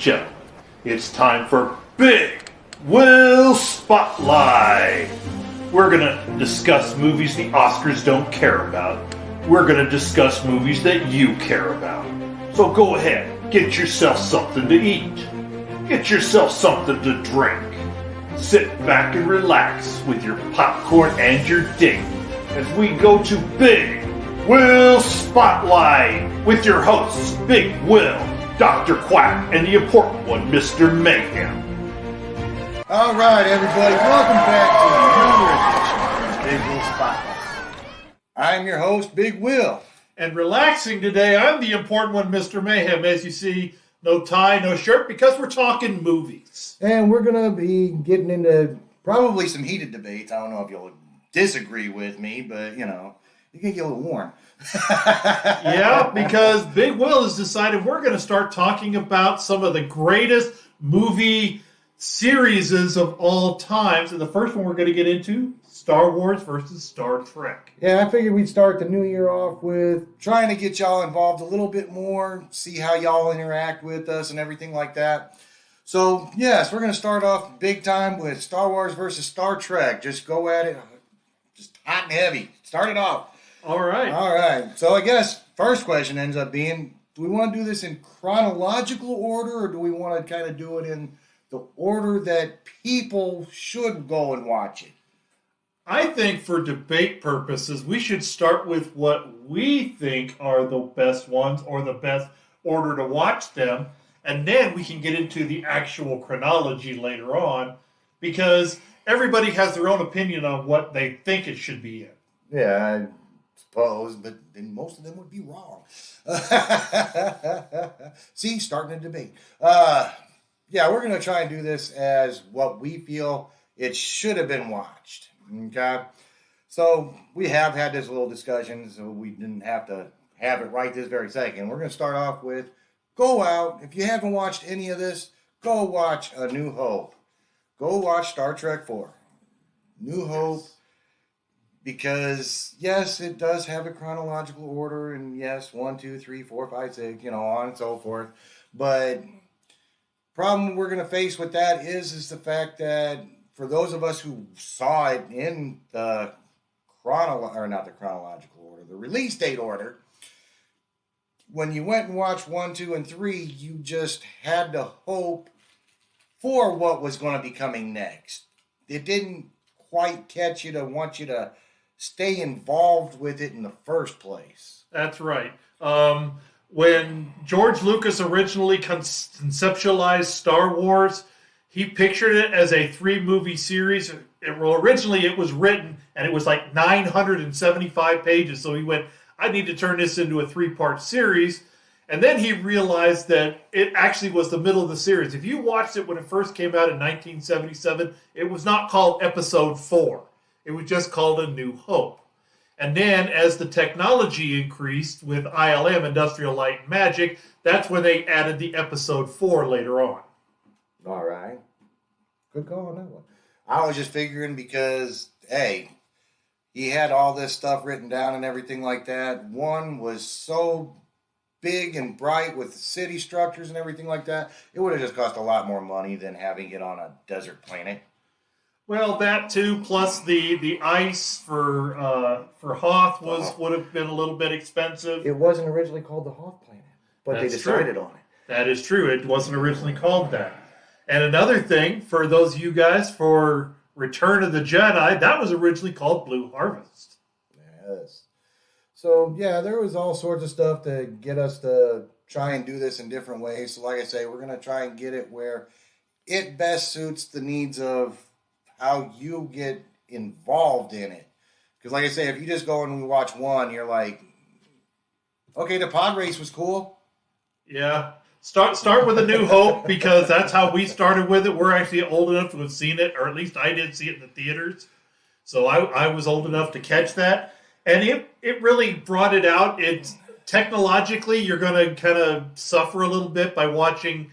gentlemen, it's time for Big Will Spotlight. We're going to discuss movies the Oscars don't care about. We're going to discuss movies that you care about. So go ahead, get yourself something to eat. Get yourself something to drink. Sit back and relax with your popcorn and your date as we go to Big Will Spotlight with your hosts, Big Will, Dr. Quack, and the important one, Mr. Mayhem. All right, everybody, welcome back to another edition of Big Will Spotlight. I'm your host, Big Will. And relaxing today, I'm the important one, Mr. Mayhem. As you see, no tie, no shirt, because we're talking movies. And we're going to be getting into probably some heated debates. I don't know if you'll disagree with me, but, you know, you can get a little warm. Yeah, because Big Will has decided we're going to start talking about some of the greatest movie series of all times. And the first one we're going to get into, Star Wars versus Star Trek. Yeah, I figured we'd start the new year off with trying to get y'all involved a little bit more, see how y'all interact with us and everything like that. So, yes, we're going to start off big time with Star Wars versus Star Trek. Just go at it, just hot and heavy. Start it off. All right. All right. So I guess first question ends up being, do we want to do this in chronological order, or do we want to kind of do it in the order that people should go and watch it? I think for debate purposes, we should start with what we think are the best ones or the best order to watch them, and then we can get into the actual chronology later on, because everybody has their own opinion on what they think it should be in. Yeah, I suppose, but then most of them would be wrong. See, starting a debate. Yeah, we're going to try and do this as what we feel it should have been watched. Okay? So we have had this little discussion, so we didn't have to have it right this very second. We're going to start off with, go out. If you haven't watched any of this, go watch A New Hope. Go watch Star Trek 4. New Hope. Because, yes, it does have a chronological order, and yes, 1, 2, 3, 4, 5, 6, you know, on and so forth. But problem we're going to face with that is the fact that for those of us who saw it in the chronological order, the release date order, when you went and watched 1, 2, and 3, you just had to hope for what was going to be coming next. It didn't quite catch you to want you to stay involved with it in the first place. That's right. When George Lucas originally conceptualized Star Wars, he pictured it as a 3-movie series. Originally, it was written, and it was like 975 pages. So he went, I need to turn this into a 3-part series. And then he realized that it actually was the middle of the series. If you watched it when it first came out in 1977, it was not called Episode 4. It was just called A New Hope. And then as the technology increased with ILM, Industrial Light and Magic, that's when they added the Episode 4 later on. All right. Good call on that one. I was just figuring because, hey, he had all this stuff written down and everything like that. One was so big and bright with city structures and everything like that, it would have just cost a lot more money than having it on a desert planet. Well, that too, plus the ice for Hoth would have been a little bit expensive. It wasn't originally called the Hoth planet, but they decided on it. That is true. It wasn't originally called that. And another thing, for those of you guys, for Return of the Jedi, that was originally called Blue Harvest. Yes. So, yeah, there was all sorts of stuff to get us to try and do this in different ways. So, like I say, we're going to try and get it where it best suits the needs of how you get involved in it. Because, like I say, if you just go and we watch one, you're like, okay, the pod race was cool. Yeah. Start with A New Hope, because that's how we started with it. We're actually old enough to have seen it, or at least I did see it in the theaters. So I was old enough to catch that. And it really brought it out. It's technologically, you're going to kind of suffer a little bit by watching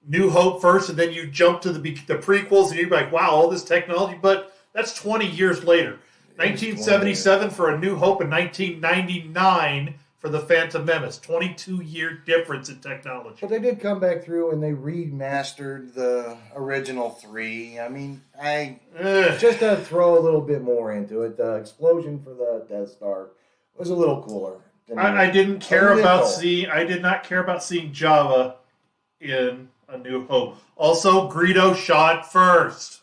New Hope first, and then you jump to the prequels, and you're like, wow, all this technology. But that's 20 years later. 1977 for A New Hope, and 1999 for The Phantom Menace. 22-year difference in technology. But they did come back through and they remastered the original 3. I mean, just to throw a little bit more into it, the explosion for the Death Star was a little cooler. I didn't care about seeing. I did not care about seeing Java in A New Hope. Also, Greedo shot first.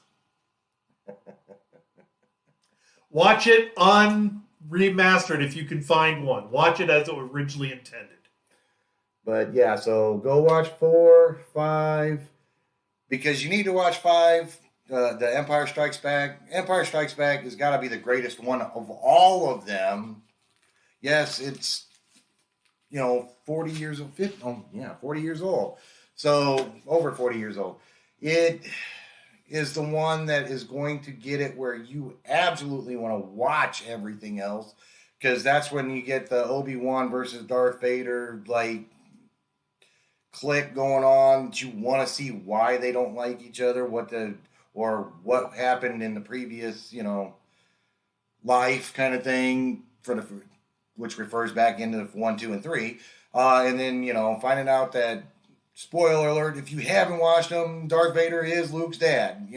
Watch it unremastered if you can find one. Watch it as it was originally intended. But yeah, so go watch 4, 5, because you need to watch 5. The Empire Strikes Back. Empire Strikes Back has got to be the greatest one of all of them. Yes, it's 40 years old. 40 years old. So over 40 years old. It is the one that is going to get it where you absolutely want to watch everything else, because that's when you get the Obi-Wan versus Darth Vader click going on. That you want to see why they don't like each other, or what happened in the previous life kind of thing which refers back into 1, 2, and 3, and then finding out that, spoiler alert, if you haven't watched them, Darth Vader is Luke's dad.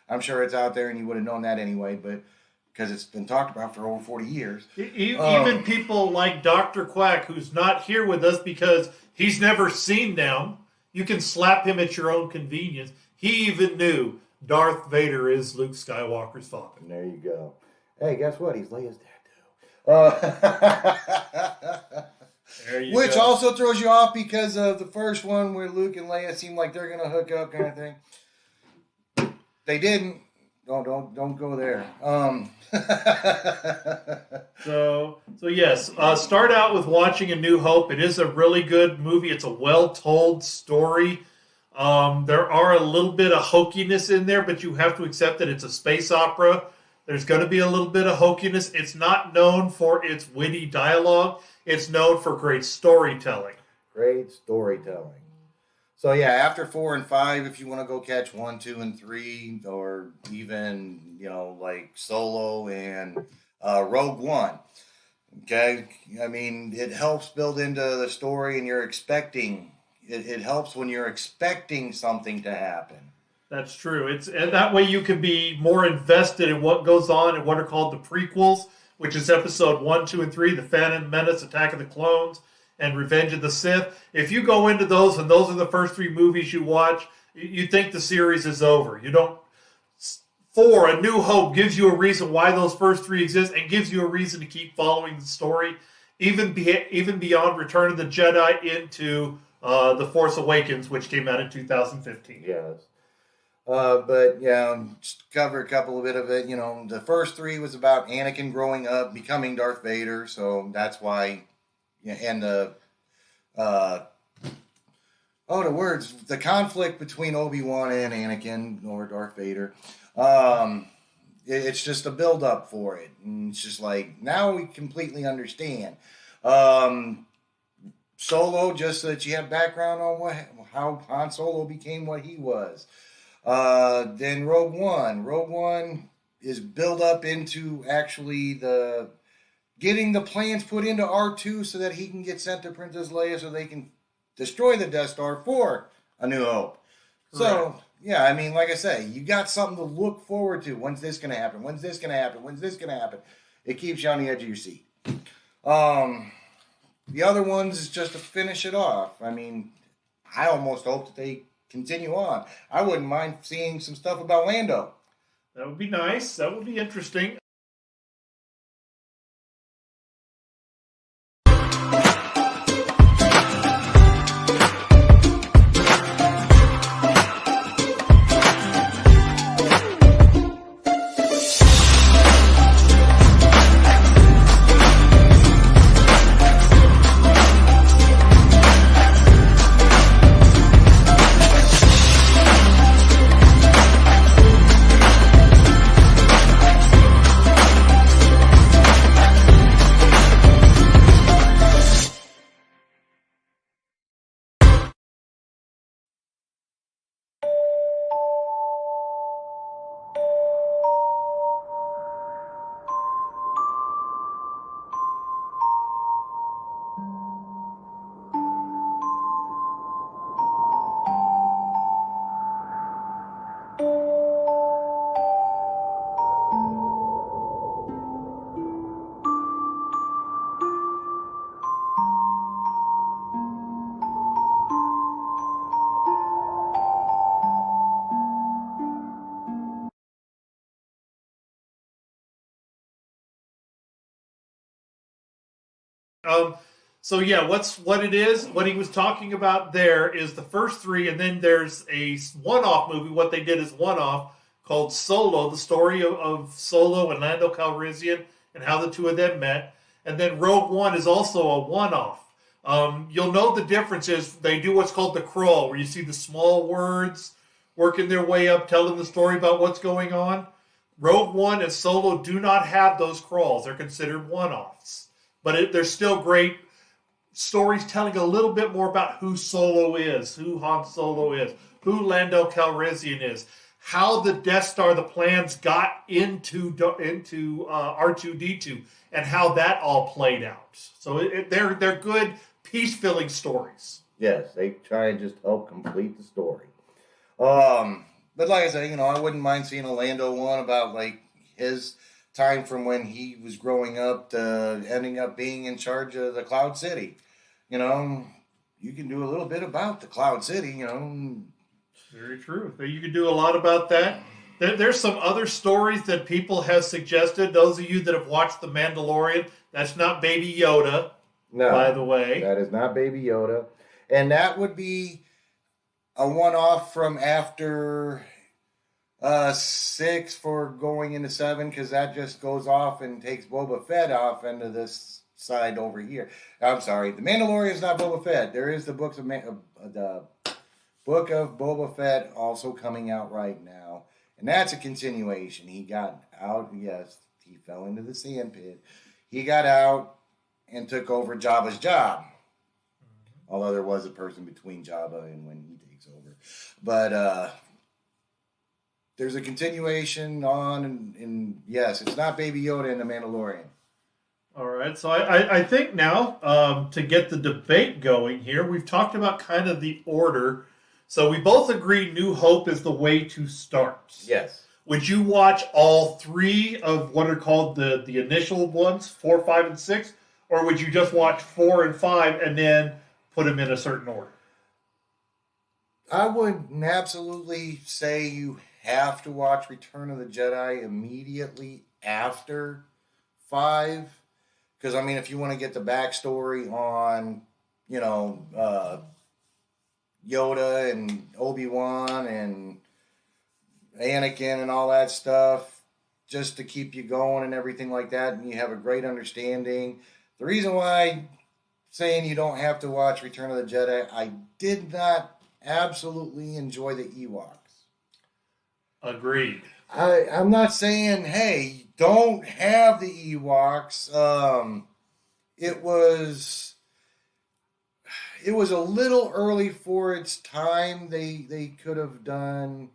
I'm sure it's out there and you would have known that anyway, but because it's been talked about for over 40 years. Even people like Dr. Quack, who's not here with us because he's never seen them, you can slap him at your own convenience. He even knew Darth Vader is Luke Skywalker's father. And there you go. Hey, guess what? He's Leia's dad, too. Which also throws you off because of the first one where Luke and Leia seem like they're going to hook up kind of thing. They didn't. Don't go there. So yes, start out with watching A New Hope. It is a really good movie. It's a well-told story. There are a little bit of hokiness in there, but you have to accept that it's a space opera. There's going to be a little bit of hokiness. It's not known for its witty dialogue. It's known for great storytelling. Great storytelling. So yeah, after 4 and 5, if you want to go catch 1, 2, and 3, or even like Solo and Rogue One. Okay, I mean, it helps build into the story, and you're expecting. It helps when you're expecting something to happen. That's true. And that way you can be more invested in what goes on in what are called the prequels, which is episode 1, 2, and 3, The Phantom Menace, Attack of the Clones, and Revenge of the Sith. If you go into those and those are the first 3 movies you watch, you think the series is over. You don't. 4, A New Hope gives you a reason why those first 3 exist and gives you a reason to keep following the story, even beyond Return of the Jedi into The Force Awakens, which came out in 2015. Yes. But yeah, just to cover a couple of bit of it, the first 3 was about Anakin growing up, becoming Darth Vader, so that's why, and the conflict between Obi-Wan and Anakin, or Darth Vader, it's just a build-up for it, and it's just like, now we completely understand. Solo, just so that you have background on how Han Solo became what he was. Then Rogue One. Rogue One is built up into actually getting the plans put into R2 so that he can get sent to Princess Leia so they can destroy the Death Star for A New Hope. Correct. So, yeah, I mean, like I say, you got something to look forward to. When's this going to happen? When's this going to happen? When's this going to happen? It keeps you on the edge of your seat. The other ones is just to finish it off. I mean, I almost hope that they continue on. I wouldn't mind seeing some stuff about Lando. That would be nice. That would be interesting. So yeah, what it is, what he was talking about there is the first three, and then there's a one-off movie. What they did is one-off called Solo, the story of Solo and Lando Calrissian and how the two of them met. And then Rogue One is also a one-off. You'll know the difference is they do what's called the crawl, where you see the small words working their way up, telling the story about what's going on. Rogue One and Solo do not have those crawls. They're considered one-offs. But they're still great stories telling a little bit more about who Solo is, who Han Solo is, who Lando Calrissian is, how the Death Star, the plans got into R2-D2, and how that all played out. So they're good, peace-filling stories. Yes, they try and just help complete the story. But like I said, I wouldn't mind seeing a Lando one about like his time from when he was growing up to ending up being in charge of the Cloud City. You can do a little bit about the Cloud City, Very true. You could do a lot about that. There's some other stories that people have suggested. Those of you that have watched The Mandalorian, that's not Baby Yoda, No, by the way. That is not Baby Yoda. And that would be a one-off from after 6 for going into 7, because that just goes off and takes Boba Fett off into this side over here. I'm sorry, The Mandalorian is not Boba Fett. There is the Book of Boba Fett also coming out right now, and that's a continuation. He got out, yes, he fell into the sand pit. He got out and took over Jabba's job. Although there was a person between Jabba and when he takes over. But there's a continuation on, and yes, it's not Baby Yoda in The Mandalorian. All right, so I think now to get the debate going here, we've talked about kind of the order. So we both agree New Hope is the way to start. Yes. Would you watch all three of what are called the initial ones, 4, 5, and 6? Or would you just watch 4 and 5 and then put them in a certain order? I would absolutely say you have to watch Return of the Jedi immediately after 5. Because, if you want to get the backstory on, Yoda and Obi-Wan and Anakin and all that stuff, just to keep you going and everything like that, and you have a great understanding. The reason why saying you don't have to watch Return of the Jedi, I did not absolutely enjoy the Ewoks. Agreed. I'm not saying, hey, don't have the Ewoks. It was a little early for its time. They could have done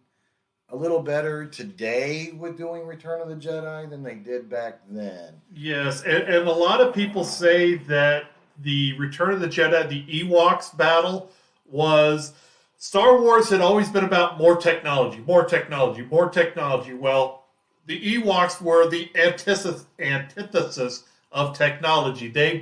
a little better today with doing Return of the Jedi than they did back then. Yes, and a lot of people say that the Return of the Jedi, the Ewoks battle, was Star Wars had always been about more technology, more technology, more technology. Well, the Ewoks were the antithesis of technology. They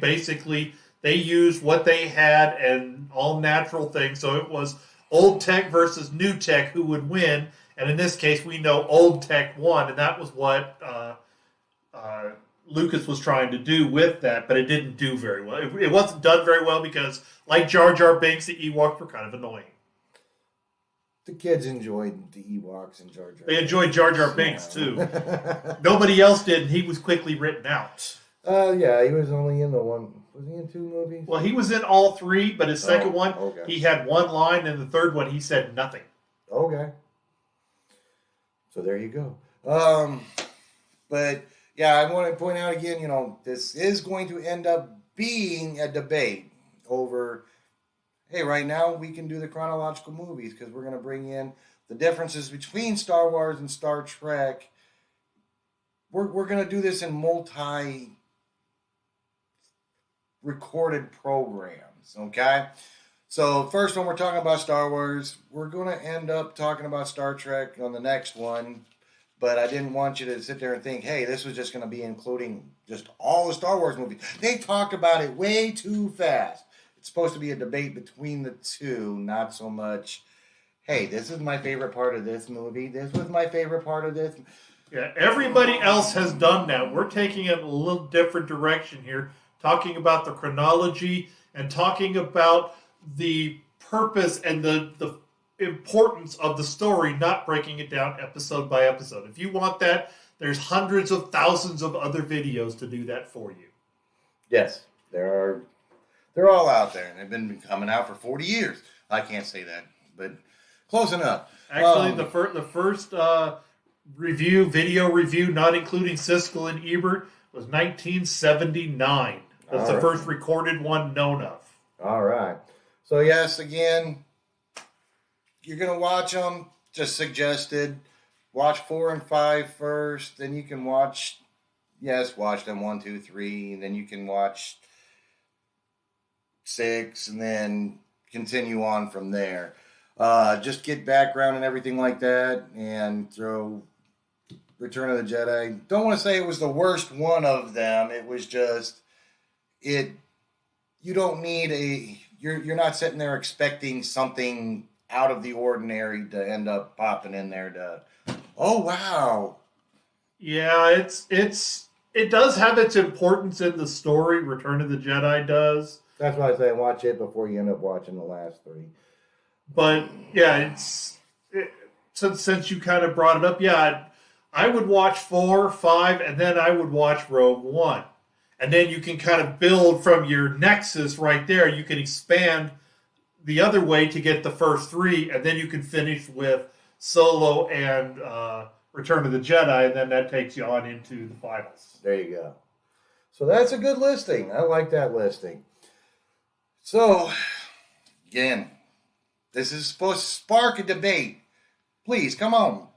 used what they had and all natural things. So it was old tech versus new tech who would win. And in this case, we know old tech won, and that was what Lucas was trying to do with that, but it didn't do very well. It wasn't done very well because, like Jar Jar Binks, the Ewoks were kind of annoying. The kids enjoyed the Ewoks and Jar Jar. They enjoyed Jar Jar Binks, too. Nobody else did, and he was quickly written out. Yeah, he was only in the one. Was he in 2 movies? Well, he was in all 3, but his second one, okay. He had one line, and the third one, he said nothing. Okay. So there you go. But yeah, I want to point out again, this is going to end up being a debate over, hey, right now we can do the chronological movies because we're going to bring in the differences between Star Wars and Star Trek. We're going to do this in multi-recorded programs, okay? So first, when we're talking about Star Wars, we're going to end up talking about Star Trek on the next one. But I didn't want you to sit there and think, hey, this was just going to be including just all the Star Wars movies. They talked about it way too fast. It's supposed to be a debate between the two, not so much, hey, this is my favorite part of this movie. This was my favorite part of this. Yeah, everybody else has done that. We're taking it a little different direction here, talking about the chronology, and talking about the purpose and the importance of the story, not breaking it down episode by episode. If you want that, there's hundreds of thousands of other videos to do that for you. Yes, they're all out there, and they've been coming out for 40 years. I can't say that, but close enough. Actually, the first video review, not including Siskel and Ebert, was 1979. That's the first recorded one known of. All right. So, yes, again, you're going to watch them, just suggested. Watch 4 and 5 first, then you can watch them 1, 2, 3, and then you can watch 6, and then continue on from there. Just get background and everything like that, and throw Return of the Jedi. Don't want to say it was the worst one of them. It was just you don't need you're not sitting there expecting something out of the ordinary to end up popping in there to, oh wow. Yeah, it does have its importance in the story. Return of the Jedi does. That's why I say watch it before you end up watching the last 3. But yeah, since you kind of brought it up, yeah, I would watch 4, 5, and then I would watch Rogue One. And then you can kind of build from your nexus right there. You can expand the other way to get the first 3, and then you can finish with Solo and Return of the Jedi, and then that takes you on into the finals. There you go. So that's a good listing. I like that listing. So, again, this is supposed to spark a debate. Please, come on.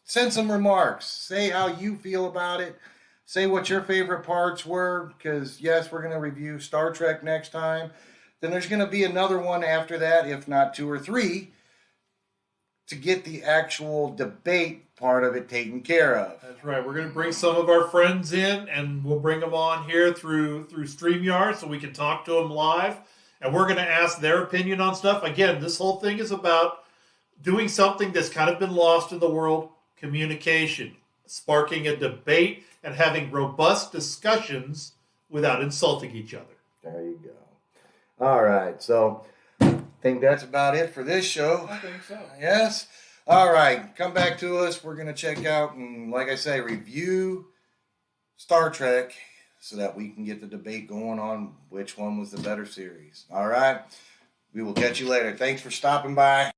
Send some remarks. Say how you feel about it. Say what your favorite parts were, because, yes, we're going to review Star Trek next time. Then there's going to be another one after that, if not 2 or 3, to get the actual debate part of it taken care of. That's right. We're going to bring some of our friends in, and we'll bring them on here through StreamYard so we can talk to them live. And we're going to ask their opinion on stuff. Again, this whole thing is about doing something that's kind of been lost in the world, communication, sparking a debate, and having robust discussions without insulting each other. There you go. All right. So I think that's about it for this show. I think so. Yes. All right. Come back to us. We're going to check out and, like I say, review Star Trek so that we can get the debate going on which one was the better series. All right. We will catch you later. Thanks for stopping by.